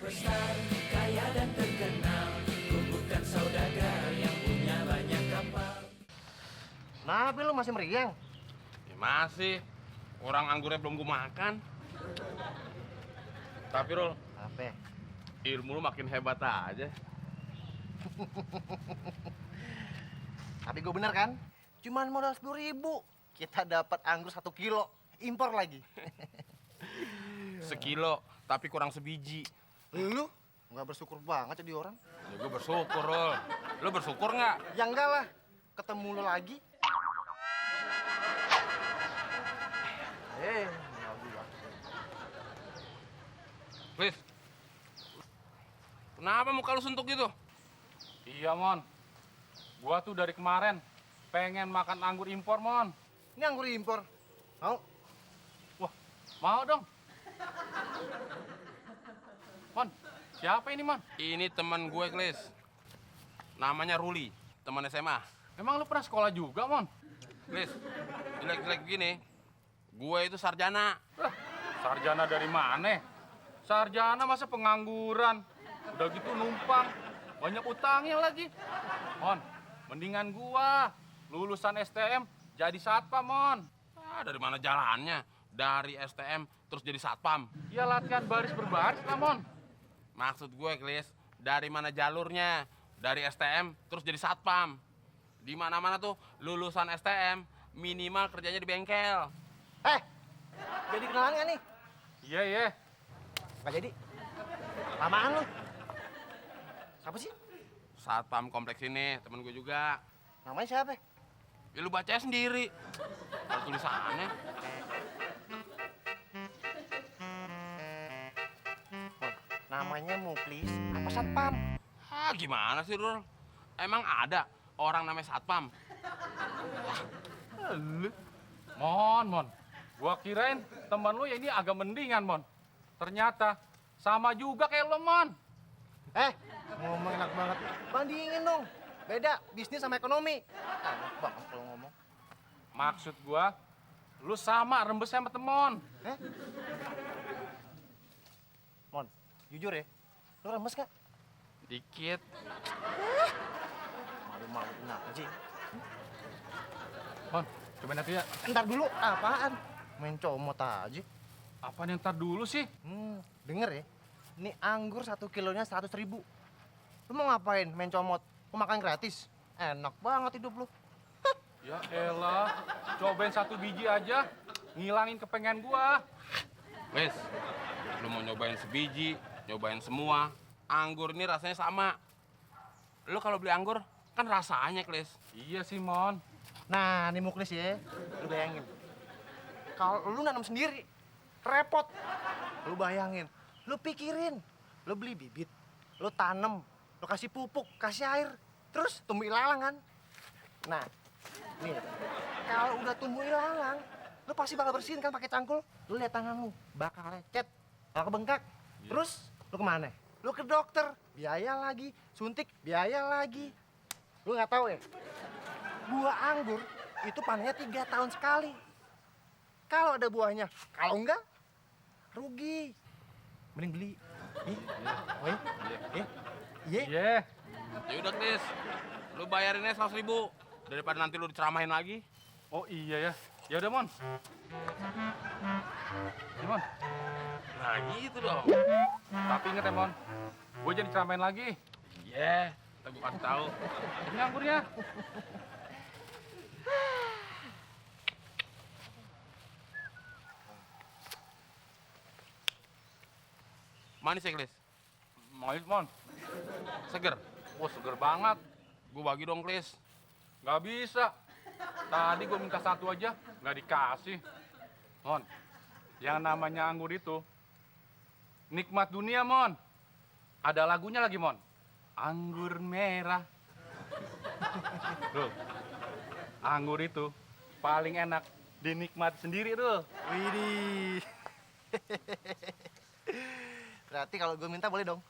superstar, kaya dan terkenal. Ku bukan saudagar yang punya banyak kapal. Kenapa lu masih meriang? Ya masih. Orang anggurnya belum gue makan. Tapi Rul, Apa? ilmu lu makin hebat aja. Tapi gue bener kan? Cuman modal 10.000. Kita dapat anggur 1 kilo. Impor lagi. Sekilo, tapi kurang sebiji. Lu nggak bersyukur banget jadi orang? Ya gue bersyukur, Rul. Lu bersyukur nggak? Ya enggak lah. Ketemu lu lagi. Chris, kenapa muka lu suntuk gitu? Iya, Mon. Gua tuh dari kemarin pengen makan anggur impor, Mon. Ini anggur impor. Mau? Wah, mau dong. Mon, siapa ini, Mon? Ini teman gue, Chris. Namanya Ruli, teman SMA. Emang lu pernah sekolah juga, Mon? Chris, jelek-jelek begini, gue itu sarjana. Sarjana dari mana? Sarjana masa pengangguran? Udah gitu numpang, banyak utangnya lagi. Mon, mendingan gua lulusan STM jadi satpam, Mon. Ah, dari mana jalannya? Dari STM terus jadi satpam. Ya latihan baris berbaris lah, Mon. Maksud gue, Chris, dari mana jalurnya? Dari STM terus jadi satpam. Di mana-mana tuh lulusan STM minimal kerjanya di bengkel. Jadi kenalan nggak nih? Iya, iya. Nggak jadi. Lamaan lu. Siapa sih? Satpam kompleks ini, temen gue juga. Namanya siapa? Ya lu baca sendiri. Ada tulisannya. Namanya Muklis apa Satpam? Ah, gimana sih, Rul? Emang ada orang namanya satpam? Mon. Gua kirain teman lu ya ini agak mendingan, Mon. Ternyata sama juga kayak lo, Mon. Ngomong enak banget. Bandingin dong. Beda bisnis sama ekonomi. Enak banget kalau ngomong. Maksud gua, lu sama rembesnya sama temon. Mon, jujur ya. Lu remes nggak? Dikit. Malu-maluin aja. Mon, coba nanti ya. Ntar dulu, apaan? Main comot aja. Apaan yang ntar dulu sih? Denger ya. Ini anggur 1 kilonya 100.000. Lu mau ngapain main comot? Mau makan gratis? Enak banget hidup lu. Ya elah, cobain 1 biji aja, ngilangin kepengen gua. Wes, lu mau nyobain sebiji, nyobain semua. Anggur ini rasanya sama. Lu kalau beli anggur, kan rasanya, Chris. Iya sih, Mon. Nah, ini Muklis ya. Lu bayangin. Kalau lu nanam sendiri, repot. Lu bayangin. Lu pikirin. Lu beli bibit. Lu tanam. Lu kasih pupuk, kasih air. Terus tumbuh ilalang kan. Nah, nih. Kalau udah tumbuh ilalang, lu pasti bakal bersihin kan pakai cangkul. Lu lihat tangan lu, bakal lecet, bakal bengkak. Terus lu kemana? Lu ke dokter, biaya lagi. Suntik, biaya lagi. Lu nggak tahu ya? Buah anggur itu panennya 3 tahun sekali. Kalau ada buahnya, kalau enggak, rugi. Mending beli. Iya. Iya. Ya udah, Chris. Lu bayarinnya 100.000 daripada nanti lu diceramahin lagi. Oh iya ya. Ya udah, Mon. Ya, Mon. Nah, gitu dong. Tapi inget ya, Mon. Gue jadi ceramain lagi. Iya, kita gua kasih tahu. Ini anggurnya. Manis ya, Chris? Manis, Mon. Seger. Wah, seger banget. Gua bagi dong, Chris. Nggak bisa. Tadi gue minta 1 aja, nggak dikasih. Mon, yang namanya anggur itu nikmat dunia, Mon. Ada lagunya lagi, Mon. Anggur merah. Tuh, anggur itu paling enak dinikmati sendiri tuh. Widih. Berarti kalau gue minta boleh dong.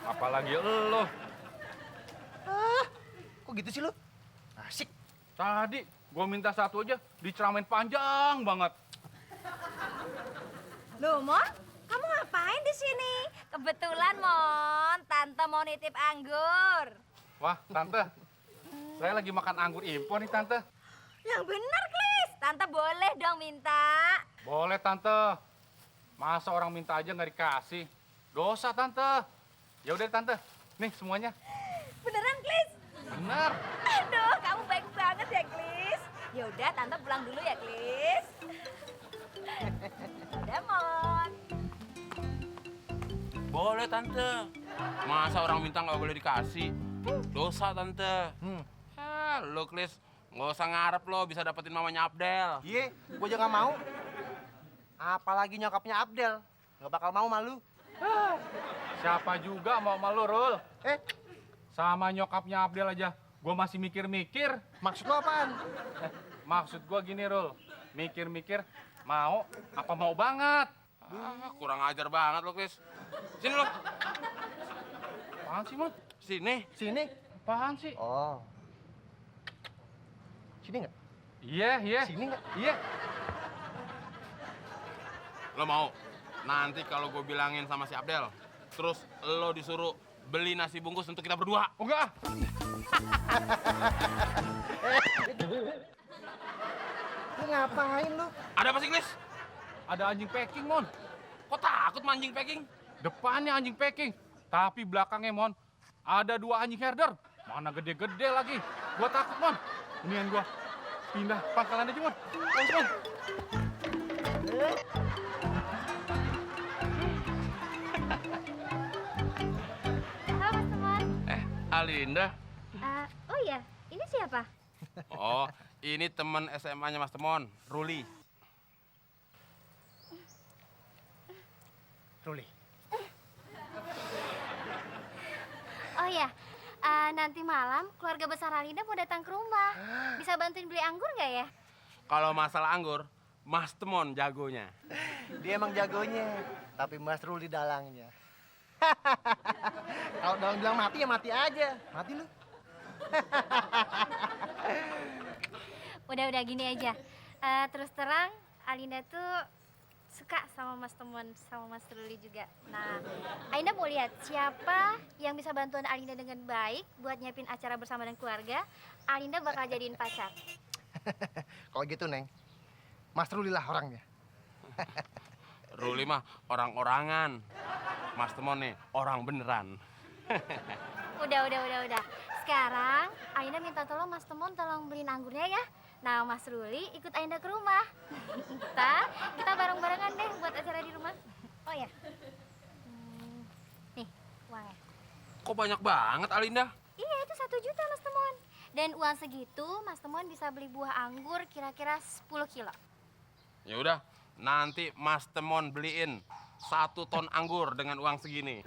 Apalagi lo. Kok gitu sih lu? Asik. Tadi gue minta 1 aja, diceramain panjang banget. Loh, Mon, kamu ngapain di sini? mau nitip anggur. Wah, Tante. Saya lagi makan anggur impor nih, Tante. Yang bener, Klis. Tante boleh dong minta. Boleh, Tante. Masa orang minta aja nggak dikasih? Dosa, Tante. Ya udah, Tante. Nih semuanya. Beneran, Klis? Bener. Aduh, kamu baik banget ya, Klis. Ya udah, Tante pulang dulu ya, Klis. Udah, Mon. Boleh tante. Masa orang minta nggak boleh dikasih? Dosa tante. Lo Klis, nggak usah ngarep lo bisa dapetin mamanya Abdel. Iya, gue juga nggak mau. Apalagi nyokapnya Abdel. Nggak bakal mau malu. Siapa juga mau malu, Rul? Eh, Sama nyokapnya Abdel aja. Gue masih mikir-mikir. maksud lo apaan? Maksud gue gini, Rul. Mikir-mikir, mau apa mau banget? Kurang ajar banget lo Klis. Sini lo. Apaan sih, Mon? Sini. Sini. Apaan sih? Oh. Sini nggak? Iya, iya. Sini nggak? Iya. Lo mau? Nanti kalau gue bilangin sama si Abdel, terus lo disuruh beli nasi bungkus untuk kita berdua. Oh, enggak. Lu ngapain lu? Ada apa sih Klis? Ada anjing packing, Mon. Kok takut mancing packing? Depannya anjing packing, tapi belakangnya, Mon, ada 2 anjing herder. Mana gede-gede lagi. Gua takut, Mon. Mendingan gua pindah pangkalan aja, Mon. Awas, Mon. Halo, Mas Teman. Alinda. Oh iya, ini siapa? Oh, ini temen SMA-nya Mas Temon, Ruli. Ruli. Oh iya, nanti malam keluarga besar Alinda mau datang ke rumah. Bisa bantuin beli anggur nggak ya? Kalau masalah anggur, Mas Temon jagonya. Dia emang jagonya, tapi Mas Ruli dalangnya. Kalau dalang bilang mati ya mati aja. Mati lu. Udah gini aja. Terus terang, Alinda tuh suka sama Mas Temon, sama Mas Ruli juga. Nah, Alinda mau lihat siapa yang bisa bantuin Alinda dengan baik buat nyiapin acara bersama dengan keluarga. Alinda bakal jadiin pacar. Kalau gitu, Neng. Mas Ruli lah orangnya. Ruli mah orang-orangan. Mas Temon nih, orang beneran. Udah. Sekarang, Alinda minta tolong Mas Temon tolong beliin anggurnya ya. Nah, Mas Ruli ikut Alinda ke rumah. Kita bareng-barengan deh buat acara di rumah. Oh ya. Nih, uangnya. Kok banyak banget Alinda? Iya, itu 1 juta Mas Temon. Dan uang segitu Mas Temon bisa beli buah anggur kira-kira 10 kilo. Ya udah, nanti Mas Temon beliin 1 ton anggur dengan uang segini.